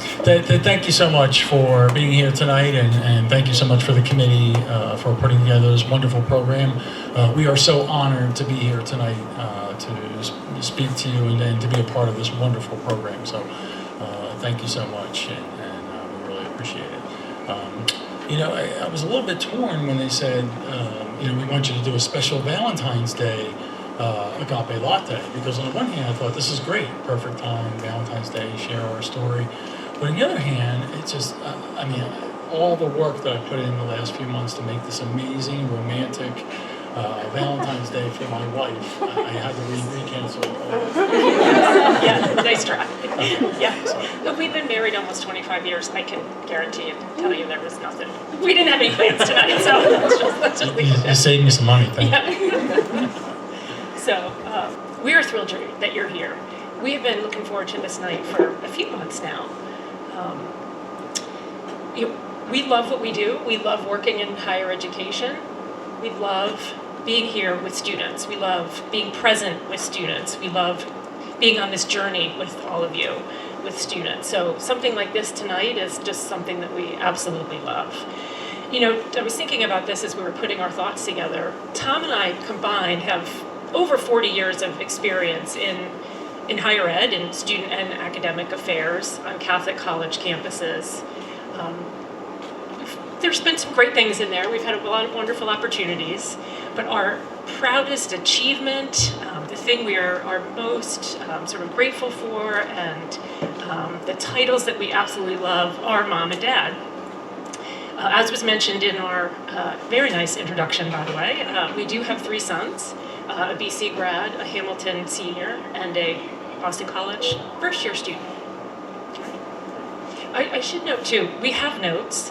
Thank you so much for being here tonight, and thank you so much for the committee for putting together this wonderful program. We are so honored to be here tonight to speak to you and to be a part of this wonderful program. So thank you so much, and we really appreciate it. I was a little bit torn when they said, we want you to do a special Valentine's Day Agape Latte, because on the one hand I thought this is great, perfect time, Valentine's Day, share our story. But on the other hand, it's just, all the work that I put in the last few months to make this amazing, romantic Valentine's Day for my wife, I had to re-cancel Yeah, nice try. Yeah. But we've been married almost 25 years. I can guarantee and tell you there was nothing. We didn't have any plans tonight, so let's just leave it. You saved me some money, thank you. So we are thrilled that you're here. We have been looking forward to this night for a few months now. We love what we do. We love working in higher education. We love being here with students. We love being present with students. We love being on this journey with all of you, with students. So something like this tonight is just something that we absolutely love. I was thinking about this as we were putting our thoughts together. Tom and I combined have over 40 years of experience in higher ed, in student and academic affairs on Catholic college campuses. There's been some great things in there. We've had a lot of wonderful opportunities, but our proudest achievement, the thing we are most sort of grateful for, and the titles that we absolutely love are Mom and Dad. As was mentioned in our very nice introduction, by the way, we do have 3 sons, a BC grad, a Hamilton senior, and a Boston College first-year student. I should note, too, we have notes,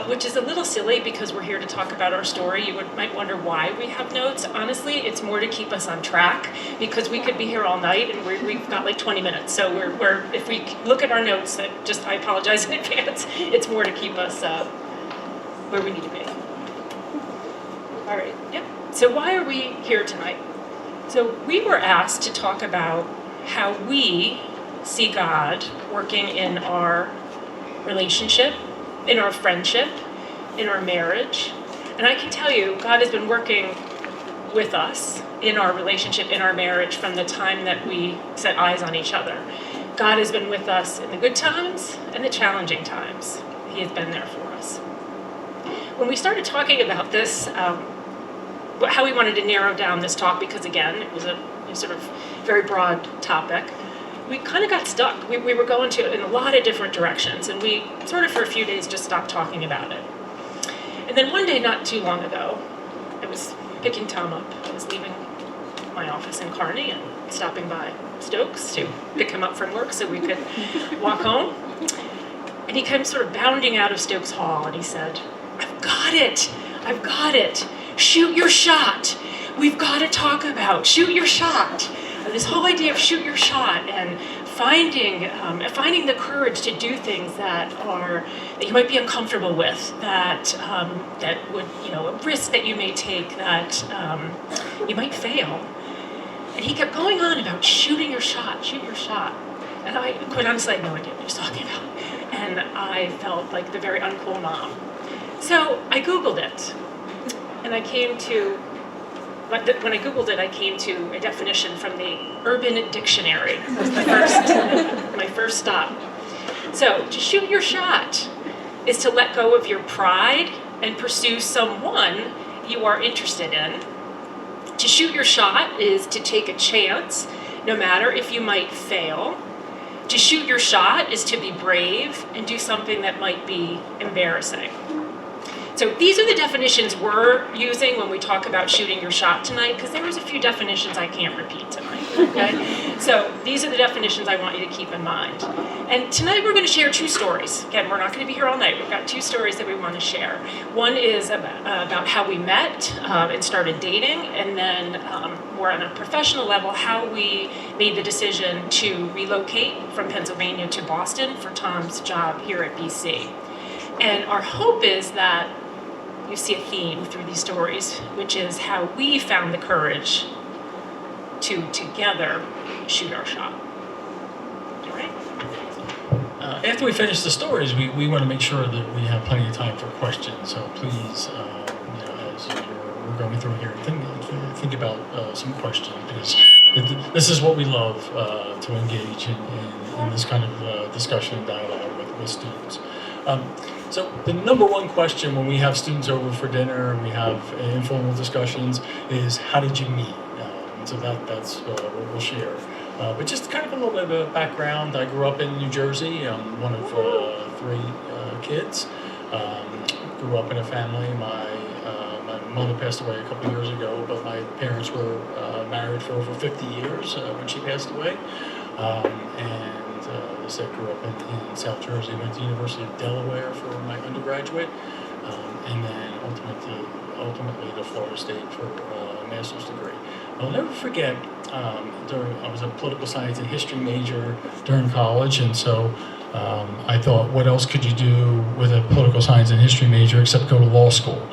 which is a little silly because we're here to talk about our story. You might wonder why we have notes. Honestly, it's more to keep us on track, because we could be here all night and we've got like 20 minutes. So if we look at our notes, I apologize in advance, it's more to keep us where we need to be. All right, yep. So why are we here tonight? So we were asked to talk about how we see God working in our relationship, in our friendship, in our marriage. And I can tell you, God has been working with us in our relationship, in our marriage, from the time that we set eyes on each other. God has been with us in the good times and the challenging times. He has been there for us. When we started talking about this, how we wanted to narrow down this talk, because again, it was a sort of very broad topic, we kind of got stuck. We were going in a lot of different directions, and we sort of for a few days just stopped talking about it. And then one day, not too long ago, I was picking Tom up. I was leaving my office in Kearney and stopping by Stokes to pick him up from work so we could walk home. And he came sort of bounding out of Stokes Hall, and he said, "I've got it! I've got it! Shoot your shot! We've got to talk about shoot your shot!" This whole idea of shoot your shot and finding the courage to do things that you might be uncomfortable with, that would, a risk that you may take, that you might fail. And he kept going on about shooting your shot, shoot your shot. And I, quite honestly, had no idea what he was talking about. And I felt like the very uncool mom. So I Googled it, and when I Googled it, I came to a definition from the Urban Dictionary. That was my first stop. So, to shoot your shot is to let go of your pride and pursue someone you are interested in. To shoot your shot is to take a chance, no matter if you might fail. To shoot your shot is to be brave and do something that might be embarrassing. So these are the definitions we're using when we talk about shooting your shot tonight, because there was a few definitions I can't repeat tonight, okay? So these are the definitions I want you to keep in mind. And tonight we're going to share 2 stories. Again, we're not going to be here all night. We've got 2 stories that we want to share. One is about how we met and started dating, and then more on a professional level, how we made the decision to relocate from Pennsylvania to Boston for Tom's job here at BC. And our hope is that you see a theme through these stories, which is how we found the courage to together shoot our shot. All right? after we finish the stories, we want to make sure that we have plenty of time for questions. So please, as we're going through here, think about some questions, because this is what we love to engage in this kind of discussion and dialogue with students. So the number one question when we have students over for dinner and we have informal discussions is, how did you meet? So that's what we'll share. But just kind of a little bit of a background. I grew up in New Jersey. I'm one of three kids. Grew up in a family. My mother passed away a couple of years ago, but my parents were married for over 50 years when she passed away. As I grew up in South Jersey, went to the University of Delaware for my undergraduate, and then ultimately to Florida State for a master's degree. I'll never forget, I was a political science and history major during college, and so I thought, what else could you do with a political science and history major except go to law school?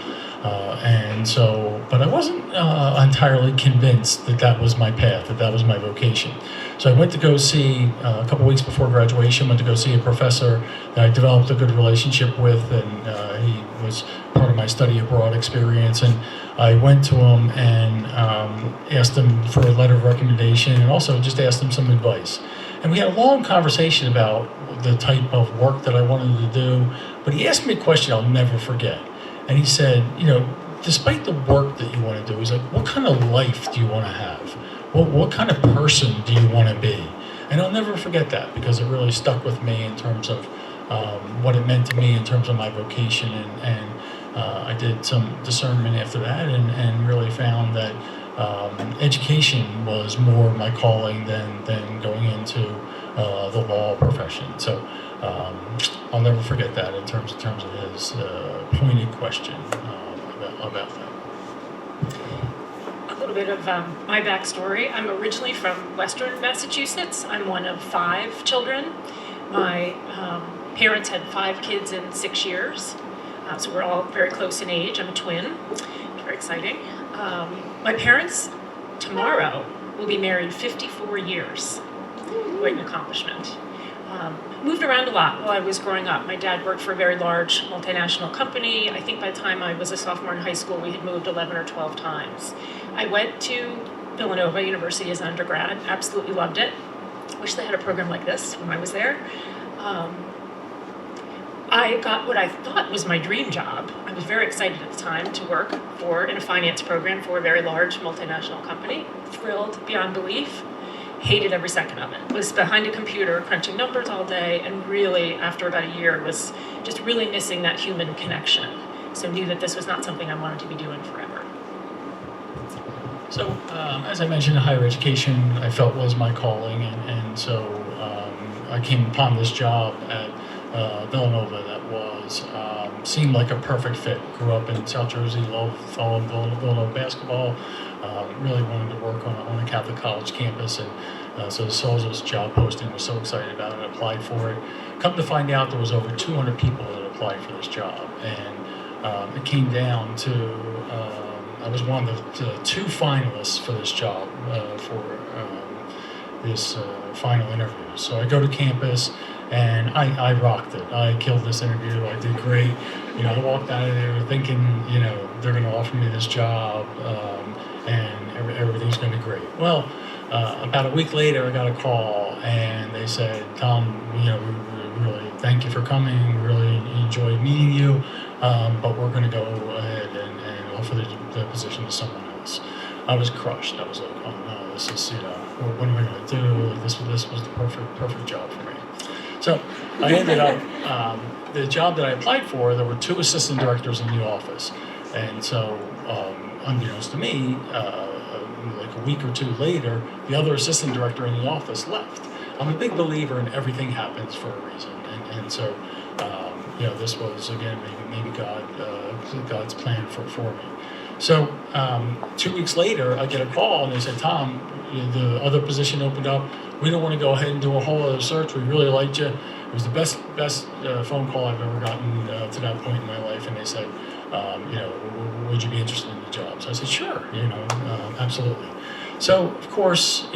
But I wasn't entirely convinced that was my path, that was my vocation. So I went to go see, a couple weeks before graduation, went to go see a professor that I developed a good relationship with, and he was part of my study abroad experience. And I went to him and asked him for a letter of recommendation, and also just asked him some advice. And we had a long conversation about the type of work that I wanted to do, but he asked me a question I'll never forget. And he said, despite the work that you want to do, he's like, what kind of life do you want to have? What kind of person do you want to be? And I'll never forget that, because it really stuck with me in terms of what it meant to me in terms of my vocation. And I did some discernment after that, and really found that education was more my calling than going into the law profession. So I'll never forget that in terms of his pointed question about that. A little bit of my backstory. I'm originally from Western Massachusetts. I'm one of 5 children. My parents had 5 kids in 6 years, so we're all very close in age. I'm a twin. Very exciting. My parents tomorrow will be married 54 years. Quite an accomplishment. Moved around a lot while I was growing up. My dad worked for a very large multinational company. I think by the time I was a sophomore in high school, we had moved 11 or 12 times. I went to Villanova University as an undergrad, absolutely loved it. Wish they had a program like this when I was there. I got what I thought was my dream job. I was very excited at the time to work in a finance program for a very large multinational company. Thrilled beyond belief. Hated every second of it. Was behind a computer crunching numbers all day, and really after about a year was just really missing that human connection. So knew that this was not something I wanted to be doing forever. So as I mentioned, higher education I felt was my calling, and so I came upon this job at Villanova that was seemed like a perfect fit. Grew up in South Jersey, followed Villanova basketball. Really wanted to work on a Catholic college campus, and so saw this job posting, was so excited about it, applied for it. Come to find out, there was over 200 people that applied for this job, and it came down to I was one of the 2 finalists for this job for this final interview. So I go to campus, and I rocked it. I killed this interview. I did great. I walked out of there thinking, they're going to offer me this job, and everything's going to be great. Well, about a week later, I got a call, and they said, Tom, we really thank you for coming. We really enjoyed meeting you, but we're going to go ahead and offer the position to someone else. I was crushed. I was like, oh no, this is, what am I going to do? Like, this was the perfect job for me. So I ended up, the job that I applied for, there were 2 assistant directors in the office. And so, unbeknownst to me, like a week or 2 later, the other assistant director in the office left. I'm a big believer in everything happens for a reason. And so, this was, again, maybe God's plan for me. So 2 weeks later, I get a call, and they said, Tom, the other position opened up. We don't want to go ahead and do a whole other search. We really liked you. It was the best phone call I've ever gotten to that point in my life. And they said, would you be interested in the job? So I said, sure, absolutely. So of course,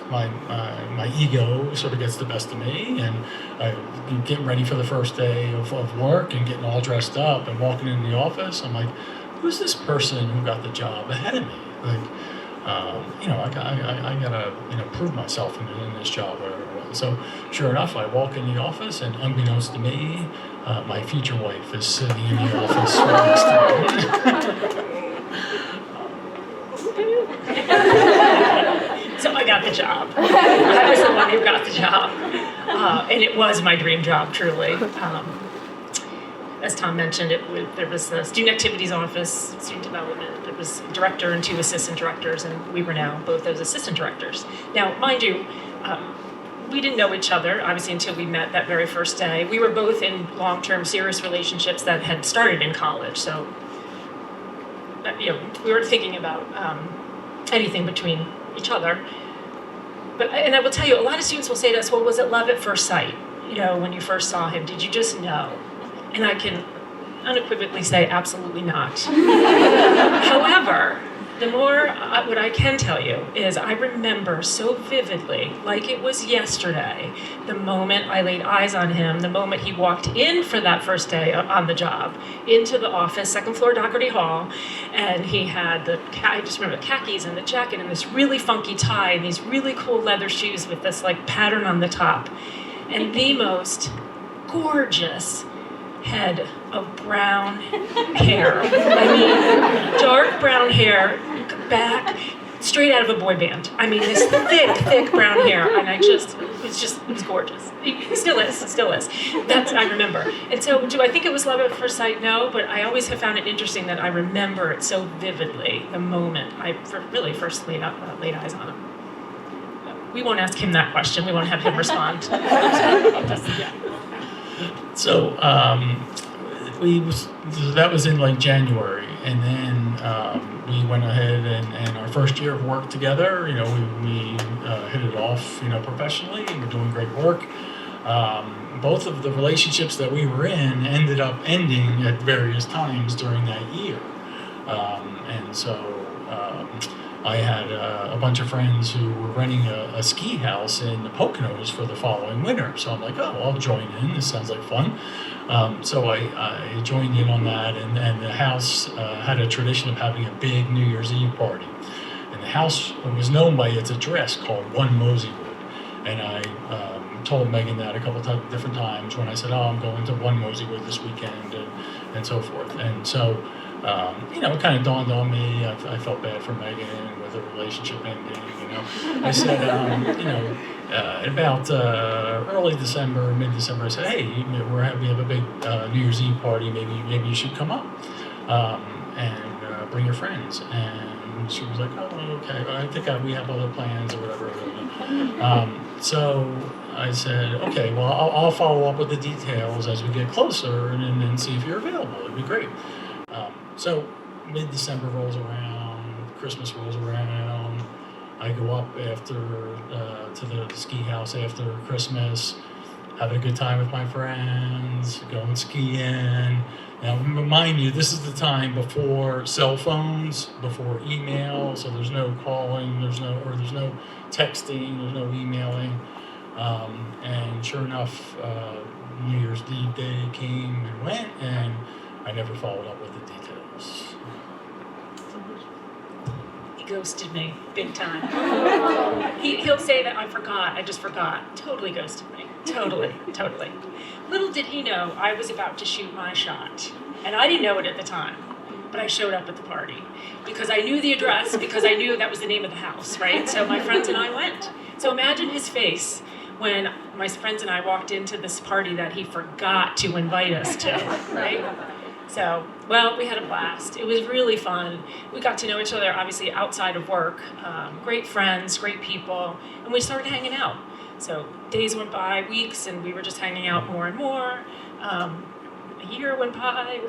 my ego sort of gets the best of me, and I'm getting ready for the first day of work and getting all dressed up and walking into the office. I'm like, who's this person who got the job ahead of me? Like, I gotta prove myself in this job, whatever it was. So sure enough, I walk in the office, and unbeknownst to me, my future wife is sitting in the office right next to me. So I got the job. I was the one who got the job. And it was my dream job, truly. As Tom mentioned, there was the student activities office, student development, there was a director and 2 assistant directors, and we were now both those assistant directors. Now, mind you, we didn't know each other, obviously, until we met that very first day. We were both in long-term serious relationships that had started in college, so we weren't thinking about anything between each other. And I will tell you, a lot of students will say to us, well, was it love at first sight? When you first saw him, did you just know? And I can unequivocally say absolutely not. However, the more, what I can tell you is I remember so vividly, like it was yesterday, the moment I laid eyes on him, the moment he walked in for that first day on the job, into the office, second floor Doherty Hall, and he had I just remember the khakis and the jacket and this really funky tie and these really cool leather shoes with this like pattern on the top, and the most gorgeous head of brown hair. I mean, dark brown hair, back, straight out of a boy band. I mean, this thick brown hair, and it was gorgeous. It still is. That's, I remember. And so, do I think it was love at first sight? No, but I always have found it interesting that I remember it so vividly, the moment I really first laid eyes on him. We won't ask him that question. We won't have him respond. So that was in like January, and then we went ahead and our first year of work together, we hit it off, professionally, and we're doing great work. Both of the relationships that we were in ended up ending at various times during that year, and so I had a bunch of friends who were renting a ski house in the Poconos for the following winter. So I'm like, oh, I'll join in. This sounds like fun. So I joined in on that, and the house had a tradition of having a big New Year's Eve party. And the house was known by its address called 1 Moseywood. And I told Megan that a couple different times when I said, oh, I'm going to 1 Moseywood this weekend, and so forth. And so it kind of dawned on me. I felt bad for Megan with the relationship ending. I said, about early December, mid-December, I said, hey, we have a big New Year's Eve party. Maybe you should come up and bring your friends. And she was like, oh, okay. I think we have other plans or whatever. So I said, okay, well, I'll follow up with the details as we get closer and then see if you're available. It'd be great. So mid-December rolls around, Christmas rolls around. I go up after to the ski house after Christmas, having a good time with my friends, going skiing. Now, mind you, this is the time before cell phones, before email, so there's no calling, there's no texting, there's no emailing. And sure enough, New Year's Eve day came and went, and I never followed up with the details. He ghosted me, big time. He'll say that I just forgot. Totally ghosted me, totally. Little did he know I was about to shoot my shot. And I didn't know it at the time, but I showed up at the party because I knew the address, because I knew that was the name of the house, right? So my friends and I went. So imagine his face when my friends and I walked into this party that he forgot to invite us to, right? So, well, we had a blast. It was really fun. We got to know each other, obviously, outside of work. Great friends, great people, and we started hanging out. So days went by, weeks, and we were just hanging out more and more. A year went by,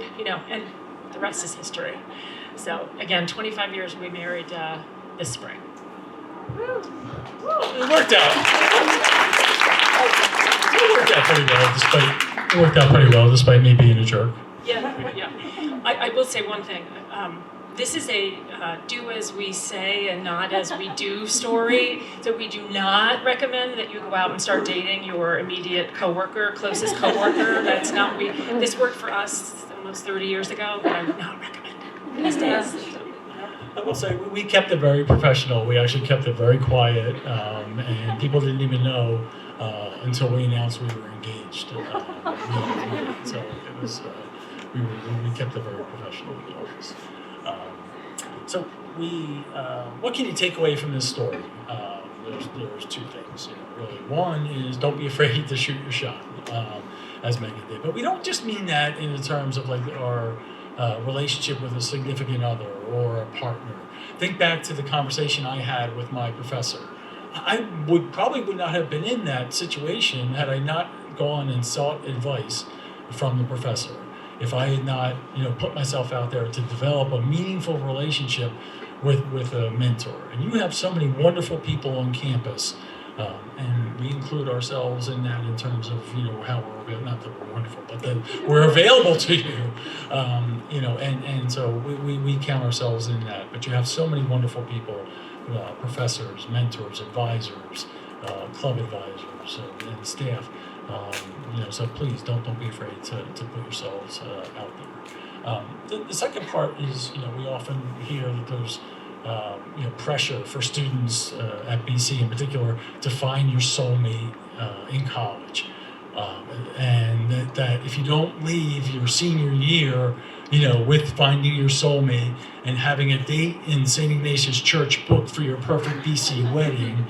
and the rest is history. So, again, 25 years, we married this spring. It worked out. It worked out pretty well, despite me being a jerk. Yeah. I will say one thing. This is a do as we say and not as we do story. So we do not recommend that you go out and start dating your immediate coworker, closest coworker. That's not this worked for us almost 30 years ago, but I would not recommend it these days. I will say we kept it very professional. We actually kept it very quiet, and people didn't even know until we announced we were engaged. So it was we kept it very professional in the office. So what can you take away from this story? There's two things, really. One is don't be afraid to shoot your shot, as Meghan did. But we don't just mean that in the terms of like our relationship with a significant other or a partner. Think back to the conversation I had with my professor. I probably would not have been in that situation had I not gone and sought advice from the professor. If I had not, put myself out there to develop a meaningful relationship with a mentor. And you have so many wonderful people on campus, and we include ourselves in that in terms of, how we're, not that we're wonderful, but that we're available to you, and so we count ourselves in that. But you have so many wonderful people, professors, mentors, advisors, club advisors, and staff. So please don't be afraid to put yourselves out there. The second part is, we often hear that there's pressure for students at BC in particular to find your soulmate in college, and that if you don't leave your senior year, with finding your soulmate and having a date in St. Ignatius Church booked for your perfect BC wedding,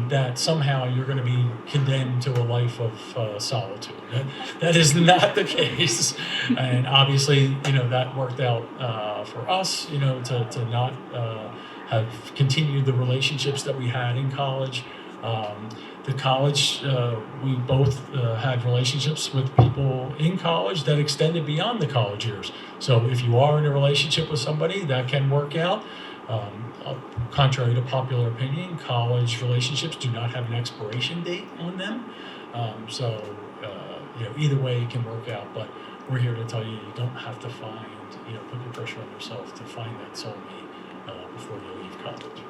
that somehow you're going to be condemned to a life of solitude. That is not the case, and obviously, that worked out for us, to not have continued the relationships that we had in college. The college, we both had relationships with people in college that extended beyond the college years. So if you are in a relationship with somebody, that can work out. Contrary to popular opinion, college relationships do not have an expiration date on them. Either way it can work out, but we're here to tell you don't have to find, put your pressure on yourself to find that soulmate before you leave college.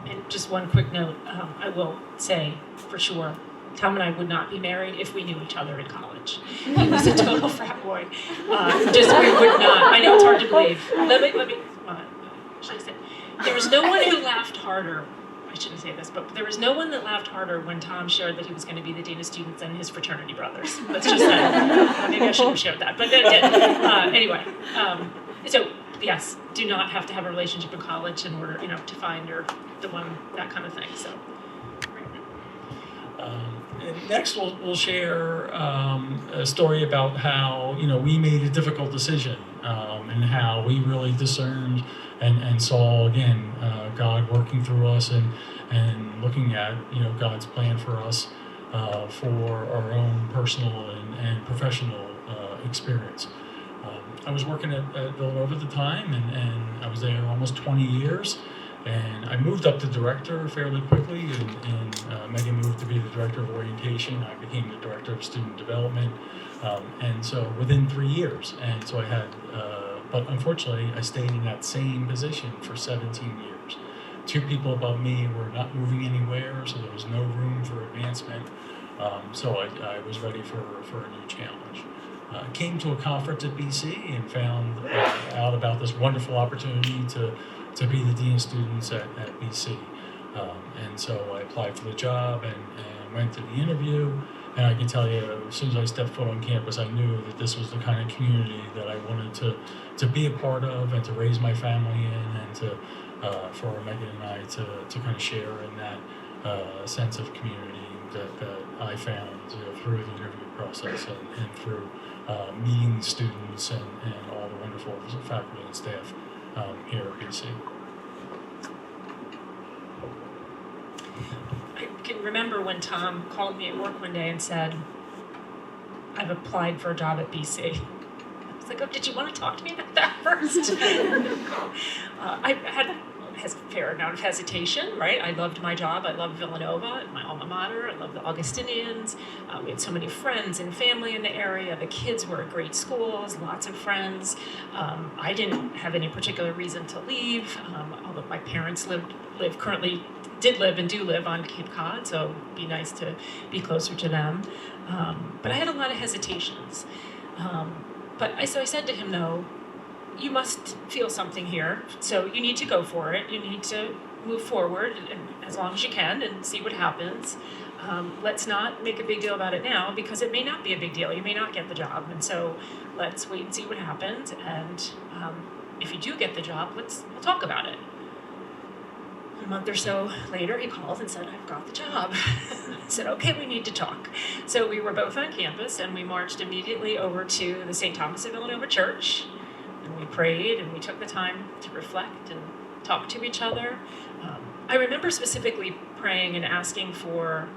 And just one quick note, I will say for sure, Tom and I would not be married if we knew each other in college. He was a total frat boy. We would not. I know it's hard to believe. Let me. Should I say? There was no one who laughed harder. I shouldn't say this, but there was no one that laughed harder when Tom shared that he was going to be the dean of students and his fraternity brothers. Let's just say. Maybe I shouldn't have shared that, but that did. Anyway, so yes, do not have to have a relationship in college in order, to find the one, that kind of thing. So. Next, we'll share a story about how we made a difficult decision and how we really discerned and saw again God working through us and looking at God's plan for us for our own personal and professional experience. I was working at Villanova at the time, and I was there almost 20 years. And I moved up to director fairly quickly, and Meghan moved to be the director of orientation. I became the director of student development, and so within 3 years. And so I had, but unfortunately, I stayed in that same position for 17 years. 2 people above me were not moving anywhere, so there was no room for advancement. So I was ready for a new challenge. Came to a conference at BC and found out about this wonderful opportunity to be the dean of students at BC. And so I applied for the job and went to the interview. And I can tell you, as soon as I stepped foot on campus, I knew that this was the kind of community that I wanted to be a part of and to raise my family in, and for Meghan and I to kind of share in that sense of community that I found through the interview process and through meeting students and all the wonderful faculty and staff here at BC. I can remember when Tom called me at work one day and said, I've applied for a job at BC. I was like, oh, did you want to talk to me about that first? I had fair amount of hesitation, right? I loved my job. I loved Villanova, my alma mater. I loved the Augustinians. We had so many friends and family in the area. The kids were at great schools, lots of friends. I didn't have any particular reason to leave, although my parents did live and do live on Cape Cod, so it'd be nice to be closer to them. But I had a lot of hesitations. So I said to him, no, you must feel something here, so you need to go for it. You need to move forward and as long as you can and see what happens. Let's not make a big deal about it now because it may not be a big deal. You may not get the job, and so let's wait and see what happens. And if you do get the job, we'll talk about it. A month or so later, he called and said, I've got the job. I said, okay, we need to talk. So we were both on campus, and we marched immediately over to the St. Thomas of Villanova Church, and we prayed, and we took the time to reflect and talk to each other. I remember specifically praying and asking for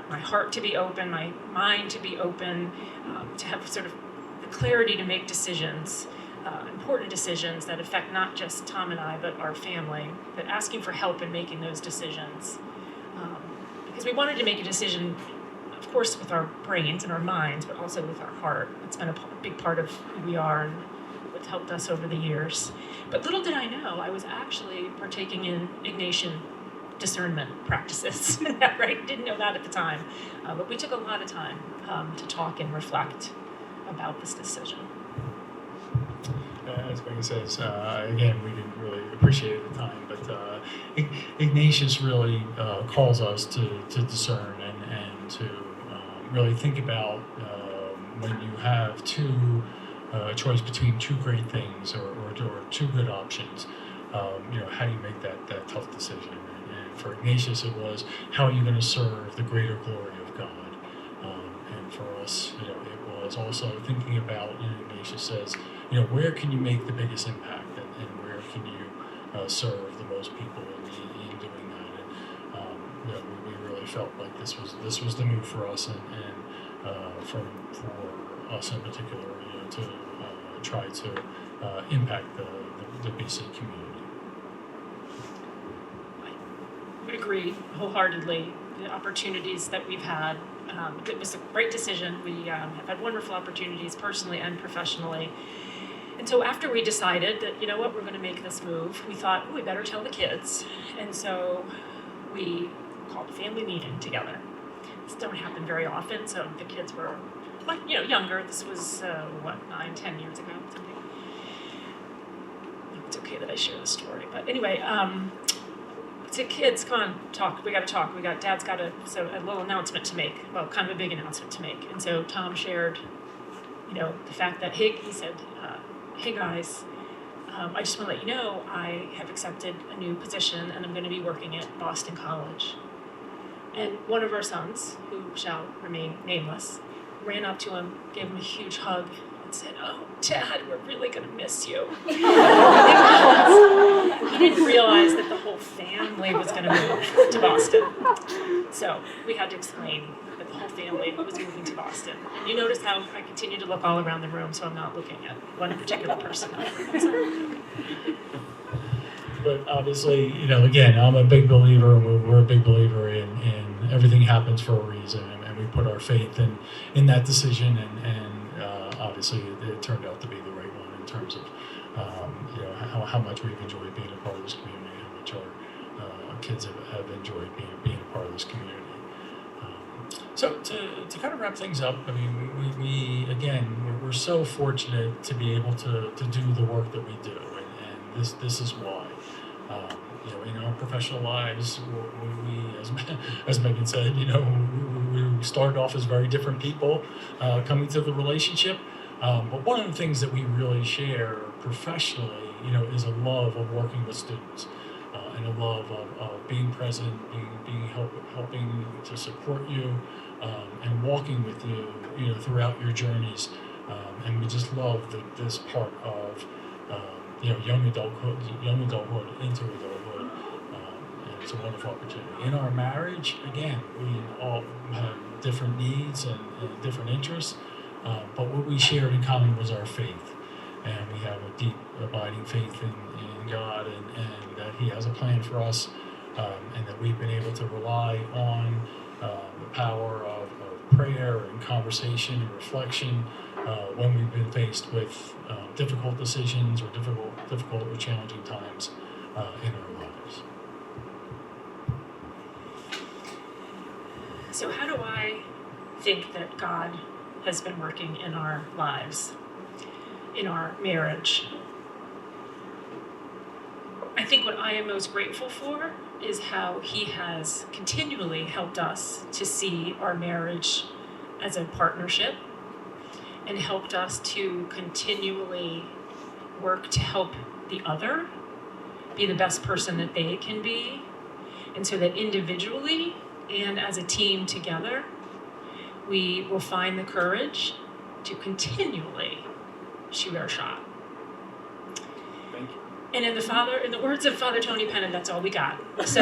my heart to be open, my mind to be open, to have sort of the clarity to make decisions, important decisions that affect not just Tom and I, but our family, but asking for help in making those decisions. Because we wanted to make a decision, of course, with our brains and our minds, but also with our heart. It's been a big part of who we are and what's helped us over the years. But little did I know, I was actually partaking in Ignatian discernment practices, right? Didn't know that at the time. But we took a lot of time to talk and reflect about this decision. As Megan says, again, we didn't really appreciate it at the time, but Ignatius really calls us to discern and to really think about when you have choice between two great things or two good options, how do you make that tough decision? And for Ignatius, it was, how are you going to serve the greater glory of God? And for us, it was also thinking about, Ignatius says, where can you make the biggest impact, and where can you serve the most people in doing that? And we really felt like this was the move for us, and for us in particular, to try to impact the BC community. I would agree wholeheartedly. The opportunities that we've had, it was a great decision. We have had wonderful opportunities personally and professionally. And so after we decided that, we're going to make this move, we thought, we better tell the kids. And so we called a family meeting together. This don't happen very often, so the kids were, younger. This was, 9-10 years ago, something. It's okay that I share the story. But anyway, so kids, come on, talk. We got to talk. Dad's got a little announcement to make. Well, kind of a big announcement to make. And so Tom shared, the fact that he said, hey guys, I just want to let you know I have accepted a new position and I'm going to be working at Boston College. And one of our sons, who shall remain nameless, ran up to him, gave him a huge hug, and said, oh, Dad, we're really going to miss you. He didn't realize that the whole family was going to move to Boston. So we had to explain that the whole family was moving to Boston. You notice how I continue to look all around the room, so I'm not looking at one particular person. But obviously, again, I'm a big believer, we're a big believer in everything happens for a reason, and we put our faith in that decision, and obviously it turned out to be the right one in terms of how much we've enjoyed being a part of this community, how much our kids have enjoyed being a part of this community. So to kind of wrap things up, I mean, we're so fortunate to be able to do the work that we do, and this is why. In our professional lives, we as Megan said, we started off as very different people coming to the relationship. But one of the things that we really share professionally, is a love of working with students, and a love of being present, helping to support you, and walking with you, throughout your journeys. And we just love this part of young adulthood into adulthood. And it's a wonderful opportunity. In our marriage, again, we all have different needs and different interests. But what we shared in common was our faith, and we have a deep, abiding faith in God, and that He has a plan for us, and that we've been able to rely on the power of prayer and conversation and reflection when we've been faced with difficult decisions or difficult or challenging times in our lives. So how do I think that God has been working in our lives, in our marriage? I think what I am most grateful for is how He has continually helped us to see our marriage as a partnership and helped us to continually work to help the other be the best person that they can be. And so that individually and as a team together, we will find the courage to continually shoot our shot. Thank you. And in the words of Father Tony Pennant, that's all we got. So